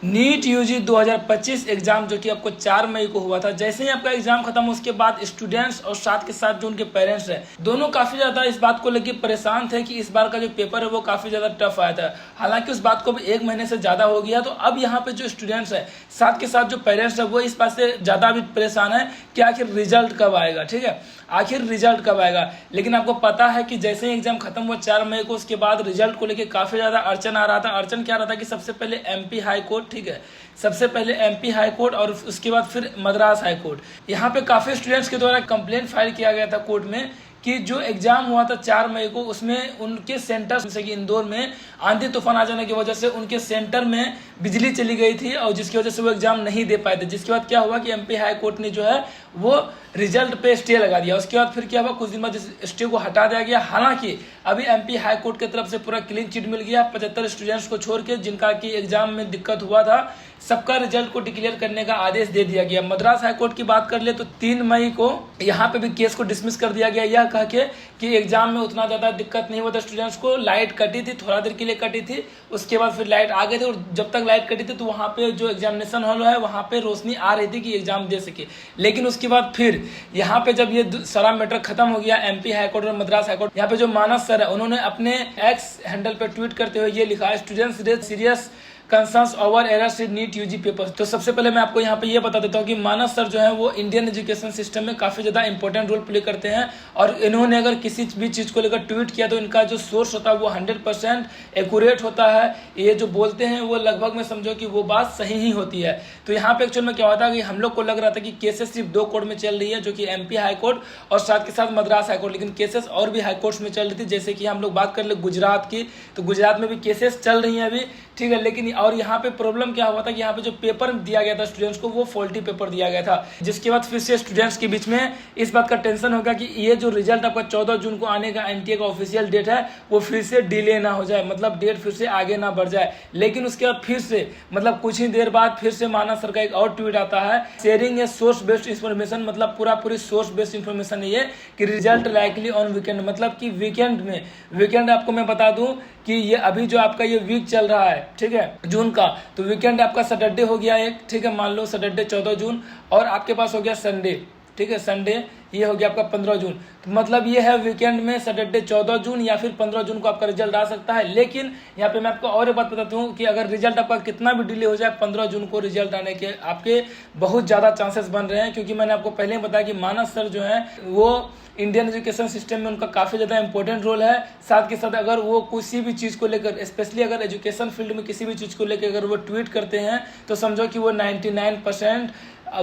NEET UG 2025 exam जो कि आपको 4 मई को हुआ था, जैसे ही आपका एग्जाम खत्म उसके बाद स्टूडेंट्स और साथ के साथ जो उनके पेरेंट्स हैं दोनों काफी ज्यादा इस बात को लेकर परेशान थे कि इस बार का जो पेपर है वो काफी ज्यादा टफ आया था। हालांकि उस बात को भी 1 महीने से ज्यादा हो गया, तो अब यहाँ पे जो स्टूडेंट्स है साथ के साथ जो पेरेंट्स है वो इस बात से ज्यादा अभी परेशान है कि आखिर रिजल्ट कब आएगा। ठीक है, आखिर रिजल्ट कब आएगा। लेकिन आपको पता है कि जैसे ही एग्जाम खत्म हुआ 4 मई को, उसके बाद रिजल्ट को लेकर काफी ज्यादा अड़चन आ रहा था। अड़चन क्या आ रहा था कि सबसे पहले एमपी हाई कोर्ट, ठीक है, सबसे पहले एमपी हाई कोर्ट और उसके बाद फिर मद्रास हाई कोर्ट। यहाँ पे काफी स्टूडेंट्स के द्वारा कंप्लेंट फाइल किया गया था कोर्ट में कि जो एग्जाम हुआ था 4 मई को उसमें उनके सेंटर, जैसे कि इंदौर में आंधी तूफान आ जाने की वजह से उनके सेंटर में बिजली चली गई थी और जिसकी वजह से वो एग्जाम नहीं दे पाए थे। जिसके बाद क्या हुआ कि एमपी हाई कोर्ट ने जो है वो रिजल्ट पे स्टे लगा दिया। उसके बाद फिर क्या हुआ, कुछ दिन बाद स्टे को हटा दिया गया। हालांकि अभी एमपी हाई कोर्ट की तरफ से पूरा क्लीन चिट मिल गया। 75 स्टूडेंट्स को छोड़ के जिनका कि एग्जाम में दिक्कत हुआ था सबका रिजल्ट को डिक्लेयर करने का आदेश दे दिया गया। मद्रास हाई कोर्ट की बात कर ले तो 3 मई को यहाँ पे भी केस को डिसमिस कर दिया गया, यह कह के कि एग्जाम में उतना ज्यादा दिक्कत नहीं हुआ था स्टूडेंट्स को। लाइट कटी थी, थोड़ा देर के लिए कटी थी, उसके बाद फिर लाइट आ गई थी और जब तक लाइट कटी थी तो वहाँ पे जो एग्जामिनेशन हॉल है वहाँ पे रोशनी आ रही थी कि एग्जाम दे सके। लेकिन उसके बाद फिर यहाँ पे जब ये सारा मैटर खत्म हो गया एमपी हाई कोर्ट और मद्रास हाई कोर्ट, यहाँ पे जो मानस सर है उन्होंने अपने एक्स हैंडल पे ट्वीट करते हुए ये लिखा, students raise serious concerns over errors in NEET UG paper. तो सबसे पहले मैं आपको यहाँ पे ये बता देता हूँ कि मानस सर जो है वो इंडियन एजुकेशन सिस्टम में काफी ज्यादा इंपॉर्टेंट रोल प्ले करते हैं और इन्होंने अगर किसी भी चीज को लेकर ट्वीट किया तो इनका जो सोर्स होता है वो 100% एक्यूरेट होता है। ये जो बोलते हैं वो लगभग में समझो कि वो बात सही ही होती है। तो यहाँ पे एक्चुअल में क्या होता है कि हम लोग को लग रहा था कि केसेस सिर्फ 2 कोर्ट में चल रही है, जो कि एमपी हाई कोर्ट और साथ के साथ मद्रास हाई कोर्ट, लेकिन केसेस और भी हाई कोर्ट्स में चल रही थी। जैसे कि हम लोग बात कर ले गुजरात की, तो गुजरात में भी केसेस चल रही है अभी, ठीक है। लेकिन और यहाँ पे प्रॉब्लम क्या हुआ था कि यहाँ पे जो पेपर दिया गया था स्टूडेंट्स को वो फॉल्टी पेपर दिया गया था, जिसके बाद फिर से स्टूडेंट्स के बीच में इस बात का टेंशन होगा कि ये जो रिजल्ट आपका 14 जून को आने का एनटीए का ऑफिशियल डेट है वो फिर से डिले ना हो जाए, मतलब डेट फिर से आगे ना बढ़ जाए। लेकिन उसके बाद फिर से मतलब कुछ ही देर बाद फिर से मानस सर का एक और ट्वीट आता है, sharing a source based information, मतलब पूरी सोर्स बेस्ड इन्फॉर्मेशन है ये कि रिजल्ट लाइकली ऑन वीकेंड, मतलब कि वीकेंड में। वीकेंड आपको मैं बता दूं कि ये अभी जो आपका ये वीक चल रहा है, ठीक है, जून का, तो वीकेंड आपका सैटरडे हो गया एक, ठीक है, मान लो सैटरडे 14 जून और आपके पास हो गया संडे, ठीक है, संडे ये हो गया आपका 15 जून। तो मतलब ये है वीकेंड में सैटरडे 14 जून या फिर 15 जून को आपका रिजल्ट आ सकता है। लेकिन यहाँ पे मैं आपको और एक बात बताता हूँ कि अगर रिजल्ट आपका कितना भी डिले हो जाए 15 जून को रिजल्ट आने के आपके बहुत ज्यादा चांसेस बन रहे हैं, क्योंकि मैंने आपको पहले ही बताया कि मानस सर जो है वो इंडियन एजुकेशन सिस्टम में उनका काफी ज्यादा इंपॉर्टेंट रोल है। साथ के साथ अगर वो किसी भी चीज को लेकर, स्पेशली अगर एजुकेशन फील्ड में किसी भी चीज को लेकर अगर वो ट्वीट करते हैं तो समझो कि वो 99%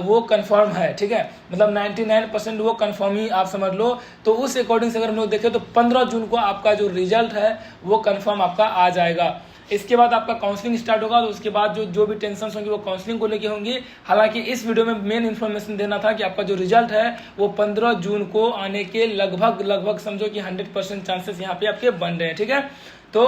वो कंफर्म है, ठीक है, मतलब 99% वो कंफर्म ही आप समझ लो। तो उस अकॉर्डिंग से अगर हम लोग देखें तो 15 जून को आपका जो रिजल्ट है वो कंफर्म आपका आ जाएगा। इसके बाद आपका काउंसलिंग स्टार्ट होगा, तो उसके बाद जो भी टेंशन होंगी वो काउंसलिंग को लेके होंगी। हालांकि इस वीडियो में मेन इन्फॉर्मेशन देना था कि आपका जो रिजल्ट है वो 15 जून को आने के लगभग समझो कि 100% चांसेस यहाँ पे आपके बन रहे हैं, ठीक है। तो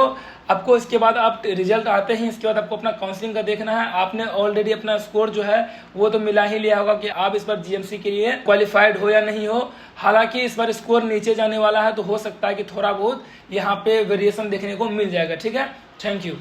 आपको इसके बाद आप रिजल्ट आते हैं, इसके बाद आपको अपना काउंसलिंग का देखना है। आपने ऑलरेडी अपना स्कोर जो है वो तो मिला ही लिया होगा कि आप इस बार जीएमसी के लिए क्वालिफाइड हो या नहीं हो। हालांकि इस बार स्कोर नीचे जाने वाला है, तो हो सकता है कि थोड़ा बहुत यहाँ पे वेरिएशन देखने को मिल जाएगा, ठीक है। Thank you.